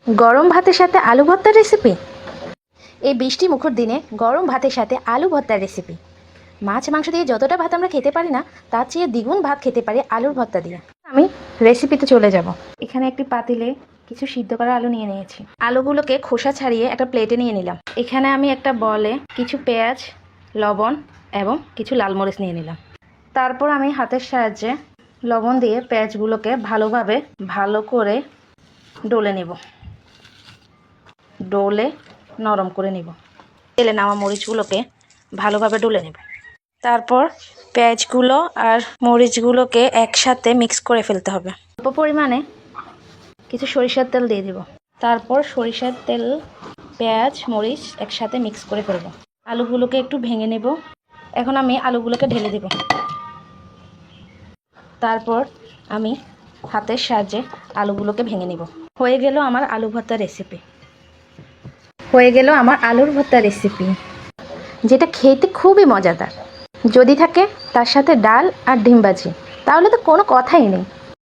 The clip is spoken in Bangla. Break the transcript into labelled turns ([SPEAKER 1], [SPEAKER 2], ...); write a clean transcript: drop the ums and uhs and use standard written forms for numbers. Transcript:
[SPEAKER 1] গরম ভাতের সাথে আলু ভর্তার রেসিপি। এই বৃষ্টি মুখর দিনে গরম ভাতের সাথে আলু ভর্তার রেসিপি। মাছ মাংস দিয়ে যতটা ভাত আমরা খেতে পারি না, তার চেয়ে দ্বিগুণ ভাত খেতে পারি আলুর ভর্তা দিয়ে। আমি রেসিপিতে চলে যাব। এখানে একটি পাতিলে কিছু সিদ্ধ করা আলু নিয়ে নিয়েছি। আলুগুলোকে খোসা ছাড়িয়ে একটা প্লেটে নিয়ে নিলাম। এখানে আমি একটা বলে কিছু পেঁয়াজ, লবণ এবং কিছু লাল মরিচ নিয়ে নিলাম। তারপর আমি হাতের সাহায্যে লবণ দিয়ে পেঁয়াজগুলোকে ভালো করে ডলে নেব, ডলে নরম করে নেব। তেলে নেওয়া মরিচগুলোকে ভালোভাবে ডলে নেব। তারপর পেঁয়াজগুলো আর মরিচগুলোকে একসাথে মিক্স করে ফেলতে হবে। অল্প পরিমাণে কিছু সরিষার তেল দিয়ে দেব। তারপর সরিষার তেল, পেঁয়াজ, মরিচ একসাথে মিক্স করে ফেলব। আলুগুলোকে একটু ভেঙে নেব। এখন আমি আলুগুলোকে ঢেলে দেব। তারপর আমি হাতের সাহায্যে আলুগুলোকে ভেঙে নেব। হয়ে গেল আমার আলু ভর্তা রেসিপি। আলুর ভর্তা রেসিপি, যেটা খেতে খুবই মজাদার। যদি থাকে তার সাথে ডাল আর ডিম ভাজি, তাহলে তো কোনো কথাই নেই।